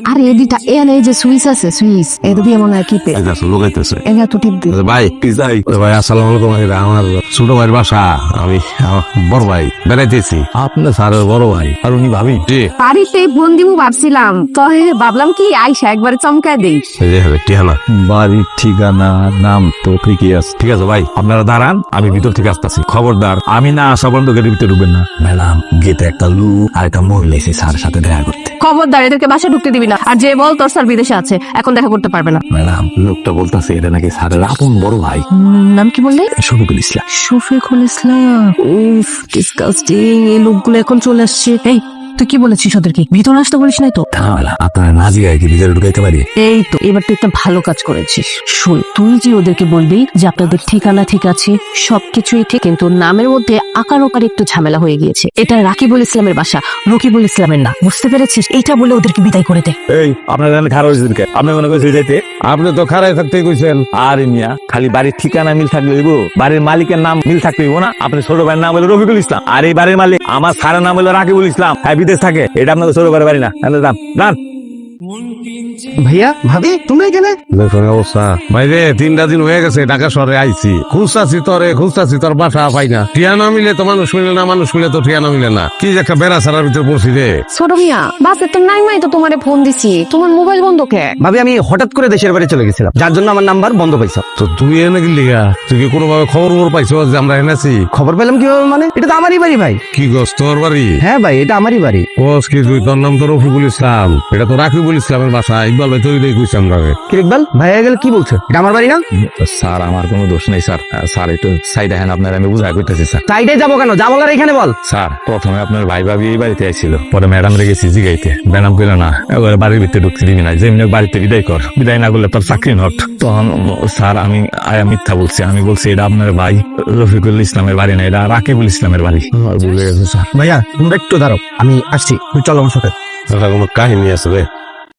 আরে এদিটা এই যে সুইচ আছে সুইচ এটা দিয়ে মনে হয় কিপে লোকাইতেছে এটা তো টিপ দিই ভাই পিজাই ভাই আসসালামু আলাইকুম আমার ছোট ভাইয়ের বাসা আমি আমার বড় ভাই বেড়াইতেছি আপনার স্যারের বড় ভাই আর উনি ভাবি জি বাড়িতে ফোন দিব ভাবছিলাম তো ভাবলাম কি আইসা একবারে চমকায় দেই এই যে হবে টিহানা বাড়ির ঠিকানা নাম তো ঠিকই আছে। ঠিক আছে ভাই আপনারা দাঁড়ান আমি ভিতর থেকে আসতেছি খবরদার আমি না আসা পর্যন্ত গেটের ভিতরে ঢুকবেন না ম্যাডাম গেটে একটা লোক আর একটা মহিলা এসে স্যারের সাথে দেখা করতে। খবরদার এদেরকে বাসা ঢুকতে দিবি না আর যে বল তোর স্যার বিদেশে আছে এখন দেখা করতে পারবে না। ম্যাডাম লোকটা বলতেছে এটা নাকি স্যারের আপন বড় ভাই নাম কি বললে? শফিকুল ইসলাম। শফিকুল ইসলাম। উফ ডিসকাস্টিং এই লোকগুলো এখন চলে আসছে। এই তুই কি বলেছিস ওদেরকে ভিতরে আসতে বলিস নাই তো? তাহলে আপনারা না জিগায় কি ভিতরে ঢুকাইতে পারি? এই তো এবার তুই একটা ভালো কাজ করেছিস। শুন তুই যে ওদেরকে বলবি যে আপনাদের ঠিকানা ঠিক আছে সবকিছুই ঠিক কিন্তু নামের মধ্যে আকার ওকার একটু ঝামেলা হয়ে গিয়েছে। এটা রাকিবুল ইসলামের বাসা রকিবুল ইসলামের না, বুঝতে পেরেছিস? এইটা বলে ওদেরকে বিদায় করে দে। এই আপনার এখানে খারাপ হয়েছে আপনি মনে করছেন যাইতে আপনি তো খারাই থাকতেই কইছেন আর মিয়া খালি বাড়ির ঠিকানা মিল থাকলে হইব, বাড়ির মালিকের নাম মিল থাকতে হইব না? আপনি ছোট ভাইয়ের নাম হলো রফিকুল ইসলাম আর এই বাড়ির মালিক আমার স্যারের নাম হলো রাকিবুল ইসলাম, হ্যাঁ বিদেশ থাকে। এটা আপনাদের ছোট ভাইয়ের বাড়ি না, যান। ভাইয়া ভাবি তুমি এখানে? দেখুন অবস্থা ভাই রে 3টা দিন হয়ে গেছে ঢাকা শহরে আইছি খুঁজতাছি তোর বাসা পাই না ঠিয়ানা মিলে তো মানুষ মিলে না মানুষ মিলে তো ঠিয়ানা মিলে না কি যে একটা বেড়া ছাড়ার ভিতরে পড়ছি রে ছোট মিয়া বাসে তো নাই মাই তো তোমারে ফোন দিছি তোমার মোবাইল বন্ধ কে? ভাবি আমি হঠাৎ করে দেশের বাড়ি চলে গেছিলাম যার জন্য আমার নাম্বার বন্ধ পাইছো। তো তুই এনে গেলি গা তুই কি কোনোভাবে খবর পাইছো যে আমরা এনেছি? খবর পেলাম কিভাবে মানে? এটা তো আমারই বাড়ি ভাই। কি গছ তোর বাড়ি? হ্যাঁ ভাই এটা আমারই বাড়ি। কোস কি তুই তোর নাম তো রফিকুল ইসলাম এটা তো রাকিবুল ইসলামের বাসা ইকবাল ভাই তৈরি কইছি আমরা রে কি ইকবাল ভাইয়া গেল কি বলছো? এটা আমার বাড়ি না? স্যার আমার কোনো দোষ নেই স্যার। স্যার একটু সাইড হ্যান্ড আপনার আমি বুঝাই করতেছি স্যার। সাইডে যাবো কেন? যা বলার এখানে বল। স্যার প্রথমে আপনার ভাই ভাবি এই বাড়িতে আইছিল, পরে ম্যাডাম রেগেছি জিগাইতে, ম্যাডাম কইল না এবারে বাড়ির ভিতরে ঢুকতে দিবি না, যেমনি বাড়িতে বিদায় কর, বিদায় না করলে তোর চাকরি নট। তখন স্যার আমি মিথ্যা বলছি, আমি বলছি এটা আপনার ভাই রফিকুল ইসলামের বাড়ি না, এটা রাকিবুল ইসলামের বাড়ি। আমার ভুলে গেছে স্যার। ভাইয়া তোমরা একটু দাঁড়াও আমি আসছি, তুই চলো আমার সাথে। এটা কোনো কাহিনী আছে রে